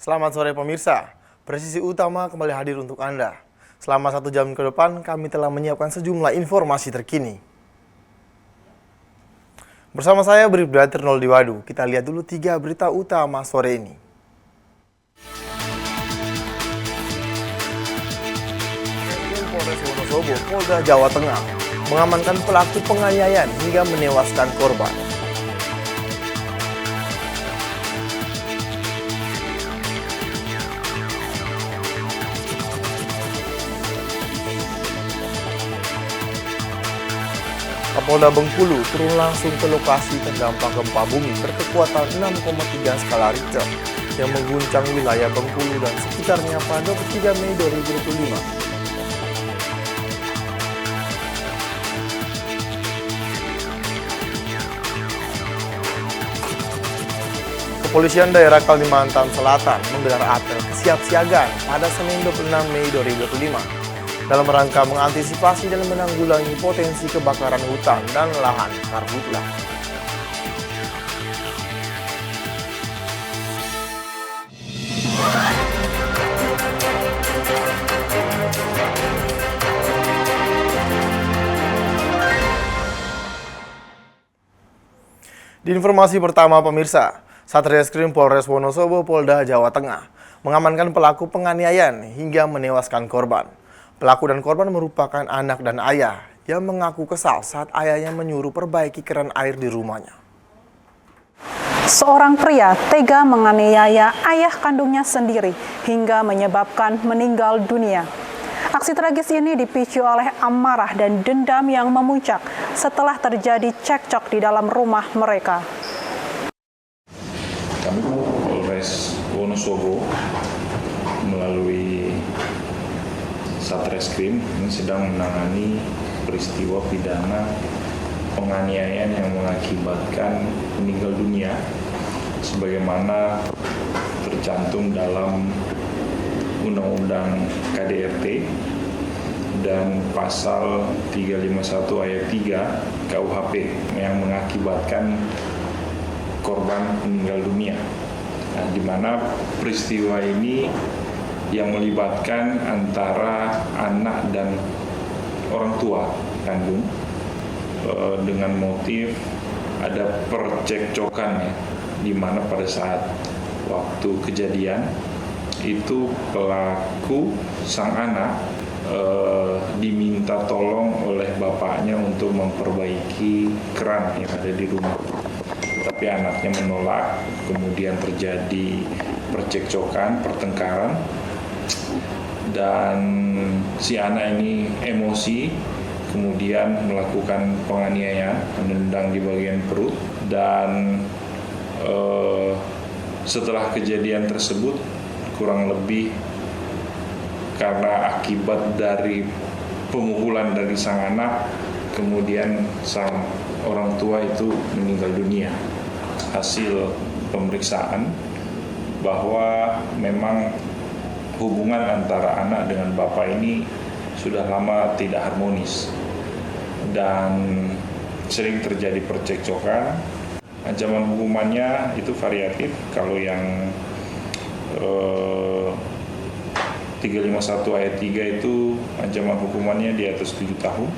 Selamat sore pemirsa, Presisi Utama kembali hadir untuk Anda. Selama 1 jam ke depan, kami telah menyiapkan sejumlah informasi terkini. Bersama saya Bribda Ternol Diwadu, kita lihat dulu 3 berita utama sore ini. Polres Wonosobo, Polda Jawa Tengah, mengamankan pelaku penganiayaan hingga menewaskan korban. Kapolda Bengkulu turun langsung ke lokasi terdampak gempa bumi berkekuatan 6,3 skala Richter yang mengguncang wilayah Bengkulu dan sekitarnya pada 23 Mei 2025. Kepolisian daerah Kalimantan Selatan menggelar apel kesiapsiagaan pada Senin 26 Mei 2025 dalam rangka mengantisipasi dan menanggulangi potensi kebakaran hutan dan lahan karhutla. Di informasi pertama pemirsa, Satreskrim Polres Wonosobo Polda Jawa Tengah mengamankan pelaku penganiayaan hingga menewaskan korban. Pelaku dan korban merupakan anak dan ayah yang mengaku kesal saat ayahnya menyuruh perbaiki keran air di rumahnya. Seorang pria tega menganiaya ayah kandungnya sendiri hingga menyebabkan meninggal dunia. Aksi tragis ini dipicu oleh amarah dan dendam yang memuncak setelah terjadi cekcok di dalam rumah mereka. Kami Polres Wonosobo melalui Satreskrim ini sedang menangani peristiwa pidana penganiayaan yang mengakibatkan meninggal dunia sebagaimana tercantum dalam Undang-Undang KDRT dan pasal 351 ayat 3 KUHP yang mengakibatkan korban meninggal dunia. Nah, di mana peristiwa ini yang melibatkan antara anak dan orang tua kandung dengan motif ada percekcokan ya, di mana pada saat waktu kejadian itu pelaku sang anak diminta tolong oleh bapaknya untuk memperbaiki keran yang ada di rumah, tapi anaknya menolak, kemudian terjadi percekcokan, pertengkaran. Dan si anak ini emosi, kemudian melakukan penganiayaan, menendang di bagian perut. Dan setelah kejadian tersebut, kurang lebih karena akibat dari pemukulan dari sang anak, kemudian sang orang tua itu meninggal dunia. Hasil pemeriksaan bahwa memang hubungan antara anak dengan bapak ini sudah lama tidak harmonis dan sering terjadi percekcokan. Ancaman hukumannya itu variatif. Kalau yang 351 ayat 3 itu ancaman hukumannya di atas 7 tahun.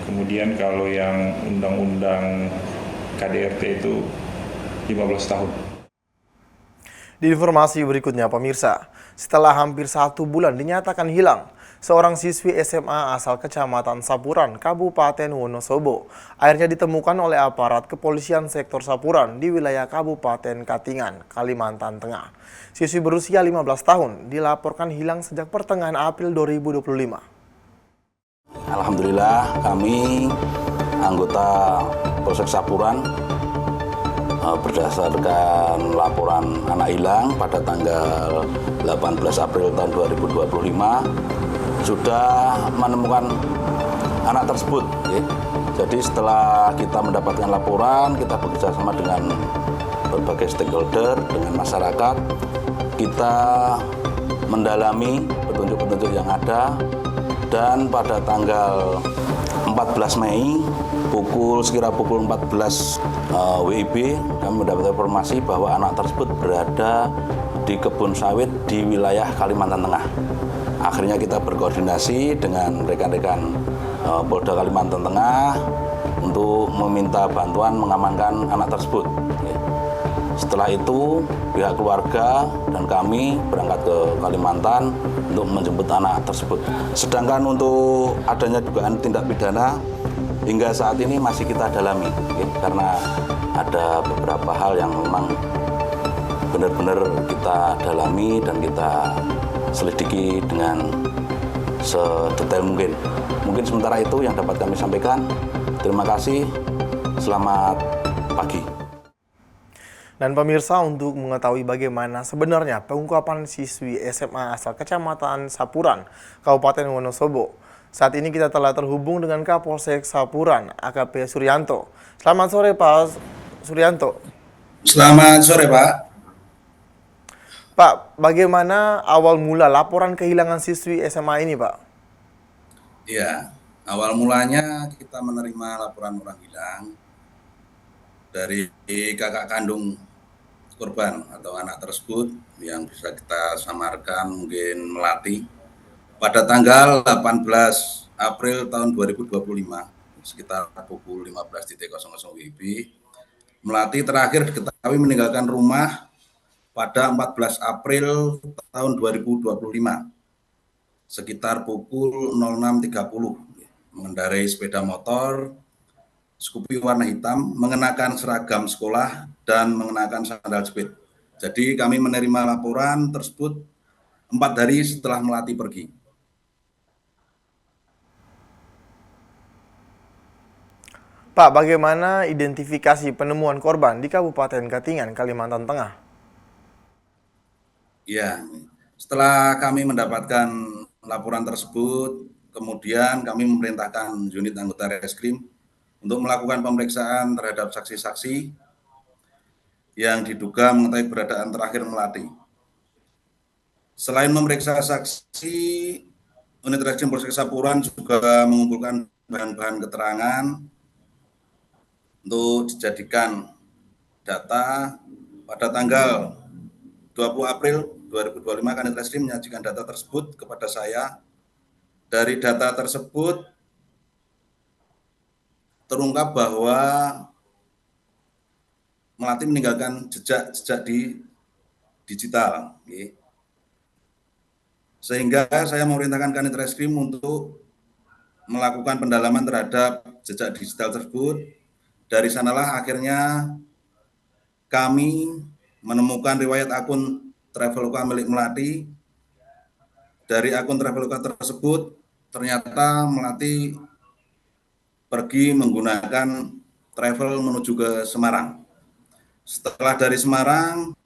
Kemudian kalau yang Undang-Undang KDRT itu 15 tahun. Di informasi berikutnya pemirsa, setelah hampir 1 bulan dinyatakan hilang, seorang siswi SMA asal Kecamatan Sapuran, Kabupaten Wonosobo, akhirnya ditemukan oleh aparat kepolisian sektor Sapuran di wilayah Kabupaten Katingan, Kalimantan Tengah. Siswi berusia 15 tahun dilaporkan hilang sejak pertengahan April 2025. Alhamdulillah kami anggota Polsek Sapuran berdasarkan laporan anak hilang pada tanggal 18 April tahun 2025 sudah menemukan anak tersebut. Jadi setelah kita mendapatkan laporan, kita bekerjasama dengan berbagai stakeholder, dengan masyarakat, kita mendalami petunjuk-petunjuk yang ada, dan pada tanggal 14 Mei sekira pukul 14 WIB kami mendapat informasi bahwa anak tersebut berada di kebun sawit di wilayah Kalimantan Tengah. Akhirnya kita berkoordinasi dengan rekan-rekan Polda Kalimantan Tengah untuk meminta bantuan mengamankan anak tersebut. Setelah itu, pihak keluarga dan kami berangkat ke Kalimantan untuk menjemput anak tersebut. Sedangkan untuk adanya dugaan tindak pidana, hingga saat ini masih kita dalami, karena ada beberapa hal yang memang benar-benar kita dalami dan kita selidiki dengan sedetail mungkin. Mungkin sementara itu yang dapat kami sampaikan. Terima kasih, selamat pagi. Dan pemirsa, untuk mengetahui bagaimana sebenarnya pengungkapan siswi SMA asal Kecamatan Sapuran, Kabupaten Wonosobo, saat ini kita telah terhubung dengan Kapolsek Sapuran, AKP Suryanto. Selamat sore, Pak Suryanto. Selamat sore, Pak. Pak, bagaimana awal mula laporan kehilangan siswi SMA ini, Pak? Ya, awal mulanya kita menerima laporan orang hilang dari kakak kandung korban atau anak tersebut yang bisa kita samarkan mungkin Melati pada tanggal 18 April tahun 2025 sekitar pukul 15.00 WIB. Melati terakhir diketahui meninggalkan rumah pada 14 April tahun 2025 sekitar pukul 06.30 mengendarai sepeda motor Scoopy warna hitam, mengenakan seragam sekolah dan mengenakan sandal jepit. Jadi kami menerima laporan tersebut 4 hari setelah Melati pergi. Pak, bagaimana identifikasi penemuan korban di Kabupaten Katingan, Kalimantan Tengah? Ya, setelah kami mendapatkan laporan tersebut, kemudian kami memerintahkan unit anggota reskrim untuk melakukan pemeriksaan terhadap saksi-saksi yang diduga mengetahui keberadaan terakhir Melati. Selain memeriksa saksi, unit reskrim Polsek Sapuran juga mengumpulkan bahan-bahan keterangan untuk dijadikan data. Pada tanggal 20 April 2025, Kanit Reskrim menyajikan data tersebut kepada saya. Dari data tersebut terungkap bahwa Melati meninggalkan jejak di digital. Sehingga saya memerintahkan Kanit Reskrim untuk melakukan pendalaman terhadap jejak digital tersebut. Dari sanalah akhirnya kami menemukan riwayat akun Traveloka milik Melati. Dari akun Traveloka tersebut ternyata Melati pergi menggunakan travel menuju ke Semarang. Setelah dari Semarang,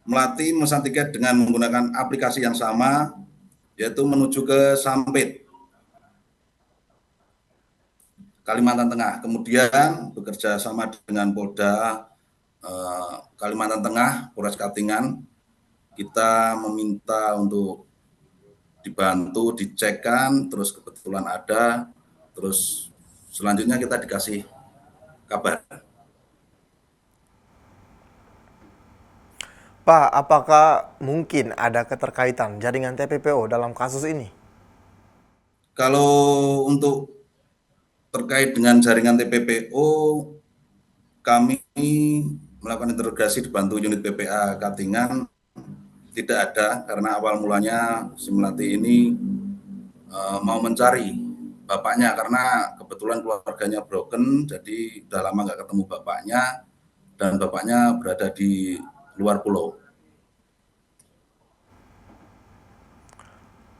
Melati memesan tiket dengan menggunakan aplikasi yang sama, yaitu menuju ke Sampit, Kalimantan Tengah. Kemudian bekerja sama dengan Polda Kalimantan Tengah, Polres Katingan, kita meminta untuk dibantu, dicekkan, terus kebetulan ada, terus selanjutnya kita dikasih kabar. Pak, apakah mungkin ada keterkaitan jaringan TPPO dalam kasus ini? Kalau untuk terkait dengan jaringan TPPO, kami melakukan interogasi dibantu unit PPA Katingan, tidak ada, karena awal mulanya si Melati ini mau mencari bapaknya karena kebetulan keluarganya broken, jadi udah lama nggak ketemu bapaknya dan bapaknya berada di luar pulau.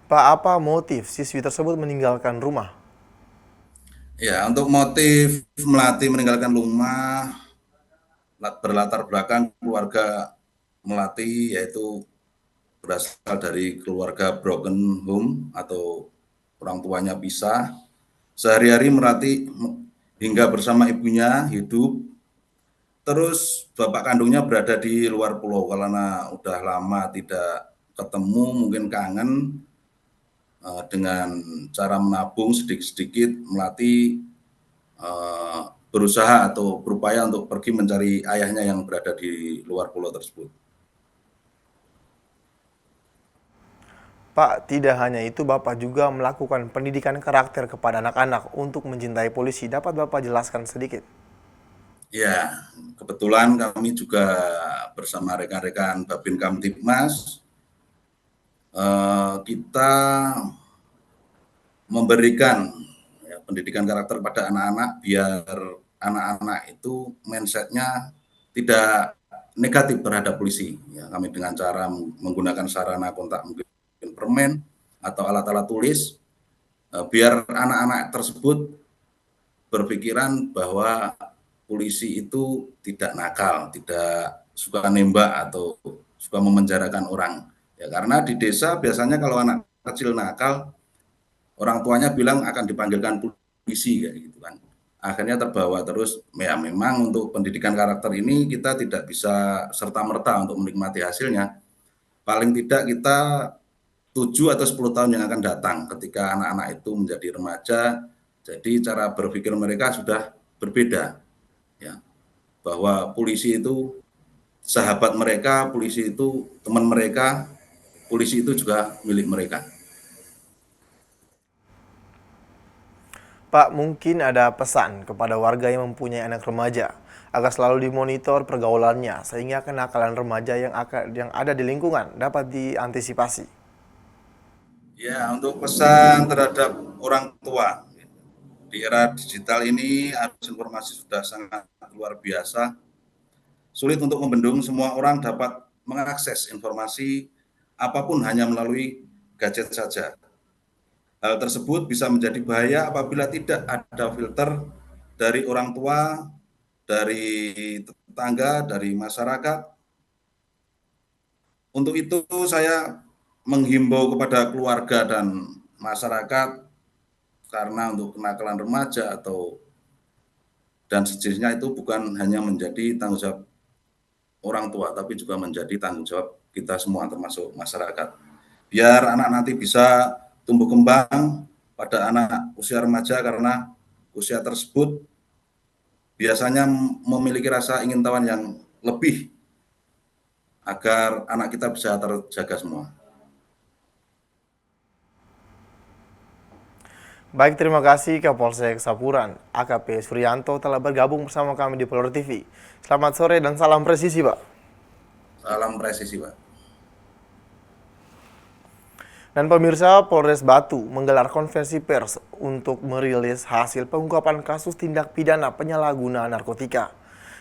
Pak, apa motif siswi tersebut meninggalkan rumah? Ya, untuk motif Melati meninggalkan rumah berlatar belakang keluarga Melati, yaitu berasal dari keluarga broken home atau orang tuanya pisah. Sehari-hari Melati hingga bersama ibunya hidup. Terus bapak kandungnya berada di luar pulau karena udah lama tidak ketemu, mungkin kangen. Dengan cara menabung sedikit-sedikit, Melati berusaha atau berupaya untuk pergi mencari ayahnya yang berada di luar pulau tersebut. Pak, tidak hanya itu, Bapak juga melakukan pendidikan karakter kepada anak-anak untuk mencintai polisi. Dapat Bapak jelaskan sedikit? Ya, kebetulan kami juga bersama rekan-rekan Babin Kamtibmas, kita memberikan pendidikan karakter pada anak-anak biar anak-anak itu mindset-nya tidak negatif terhadap polisi. Ya, kami dengan cara menggunakan sarana kontak mungkin permen atau alat-alat tulis, biar anak-anak tersebut berpikiran bahwa polisi itu tidak nakal, tidak suka nembak atau suka memenjarakan orang. Ya, karena di desa biasanya kalau anak kecil nakal, orang tuanya bilang akan dipanggilkan polisi kayak gitu kan. Akhirnya terbawa terus. Ya memang untuk pendidikan karakter ini kita tidak bisa serta-merta untuk menikmati hasilnya. Paling tidak kita 7 atau 10 tahun yang akan datang ketika anak-anak itu menjadi remaja, jadi cara berpikir mereka sudah berbeda. Ya, bahwa polisi itu sahabat mereka, polisi itu teman mereka, polisi itu juga milik mereka. Pak, mungkin ada pesan kepada warga yang mempunyai anak remaja agar selalu dimonitor pergaulannya sehingga kenakalan remaja yang ada di lingkungan dapat diantisipasi. Ya, untuk pesan terhadap orang tua, di era digital ini arus informasi sudah sangat luar biasa. Sulit untuk membendung, semua orang dapat mengakses informasi apapun hanya melalui gadget saja. Hal tersebut bisa menjadi bahaya apabila tidak ada filter dari orang tua, dari tetangga, dari masyarakat. Untuk itu saya menghimbau kepada keluarga dan masyarakat, karena untuk kenakalan remaja dan sejenisnya itu bukan hanya menjadi tanggung jawab orang tua, tapi juga menjadi tanggung jawab kita semua termasuk masyarakat. Biar anak nanti bisa tumbuh kembang pada anak usia remaja, karena usia tersebut biasanya memiliki rasa ingin tahu yang lebih agar anak kita bisa terjaga semua. Baik, terima kasih Kapolsek Sapuran, AKP Suryanto telah bergabung bersama kami di Polri TV. Selamat sore dan salam presisi, Pak. Salam presisi, Pak. Dan pemirsa, Polres Batu menggelar konferensi pers untuk merilis hasil pengungkapan kasus tindak pidana penyalahgunaan narkotika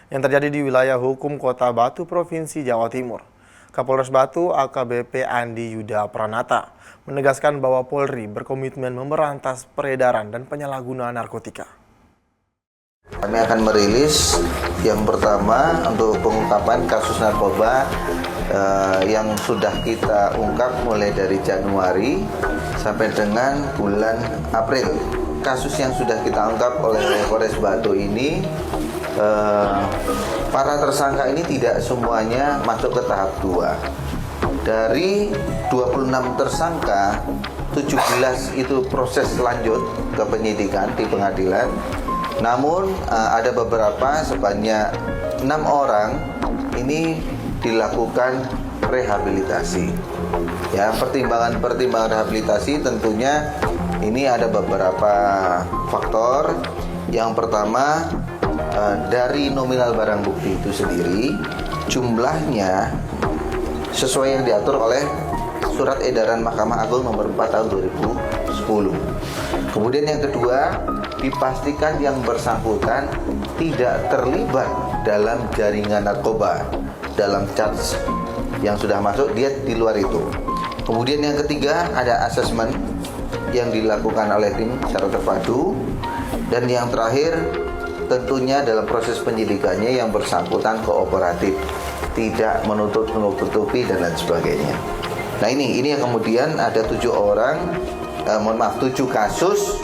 yang terjadi di wilayah hukum Kota Batu, Provinsi Jawa Timur. Kapolres Batu AKBP Andi Yuda Pranata menegaskan bahwa Polri berkomitmen memberantas peredaran dan penyalahgunaan narkotika. Kami akan merilis yang pertama untuk pengungkapan kasus narkoba yang sudah kita ungkap mulai dari Januari sampai dengan bulan April. Kasus yang sudah kita ungkap oleh Polres Batu ini, para tersangka ini tidak semuanya masuk ke tahap 2. Dari 26 tersangka, 17 itu proses lanjut ke penyidikan di pengadilan. Namun ada beberapa sebanyak 6 orang ini dilakukan rehabilitasi. Ya, pertimbangan rehabilitasi tentunya ini ada beberapa faktor. Yang pertama, dari nominal barang bukti itu sendiri, jumlahnya sesuai yang diatur oleh Surat Edaran Mahkamah Agung nomor 4 tahun 2010. Kemudian yang kedua, dipastikan yang bersangkutan tidak terlibat dalam jaringan narkoba, dalam charge yang sudah masuk, dia di luar itu. Kemudian yang ketiga, ada asesmen yang dilakukan oleh tim secara terpadu. Dan yang terakhir, tentunya dalam proses penyidikannya yang bersangkutan kooperatif, tidak menutup-nutupi dan lain sebagainya. Nah ini yang kemudian ada 7 kasus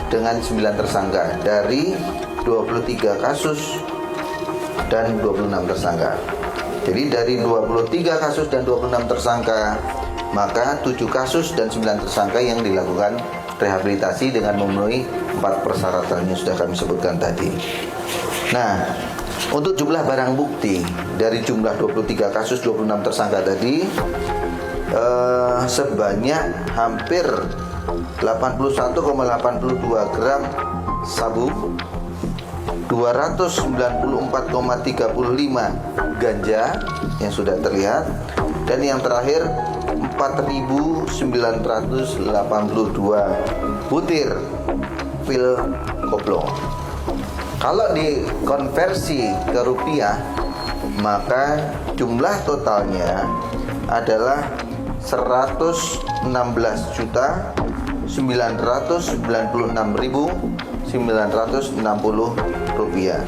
dengan 9 tersangka dari 23 kasus dan 26 tersangka. Jadi dari 23 kasus dan 26 tersangka, maka 7 kasus dan 9 tersangka yang dilakukan rehabilitasi dengan memenuhi 4 persyaratan yang sudah kami sebutkan tadi. Nah, untuk jumlah barang bukti dari jumlah 23 kasus 26 tersangka tadi, sebanyak hampir 81,82 gram sabu, 294,35 ganja yang sudah terlihat, dan yang terakhir 4.982 butir pil koplo. Kalau dikonversi ke rupiah, maka jumlah totalnya adalah 116.996.960 rupiah.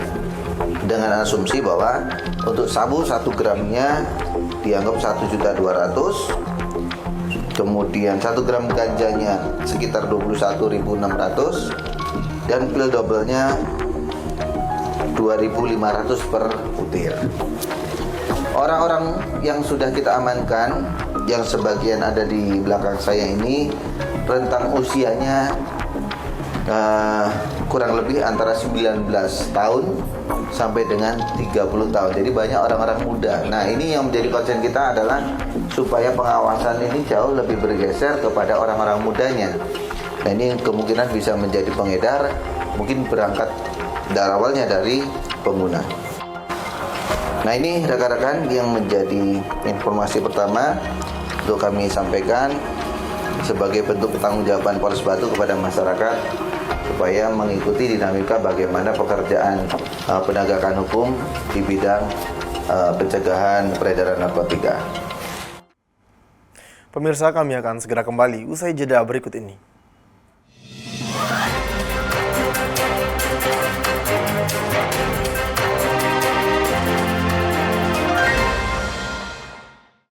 Dengan asumsi bahwa untuk sabu 1 gramnya dianggap 1.200.000, kemudian 1 gram ganjanya sekitar 21.600, dan pil dobelnya 2.500 per butir. Orang-orang yang sudah kita amankan, yang sebagian ada di belakang saya ini, rentang usianya kurang lebih antara 19 tahun sampai dengan 30 tahun. Jadi banyak orang-orang muda. Nah, ini yang menjadi concern kita adalah supaya pengawasan ini jauh lebih bergeser kepada orang-orang mudanya. Nah, ini kemungkinan bisa menjadi pengedar, mungkin berangkat dari awalnya dari pengguna. Nah, ini rekan-rekan yang menjadi informasi pertama untuk kami sampaikan sebagai bentuk pertanggungjawaban Polres Batu kepada masyarakat supaya mengikuti dinamika bagaimana pekerjaan penegakan hukum di bidang pencegahan peredaran narkotika. Pemirsa, kami akan segera kembali usai jeda berikut ini.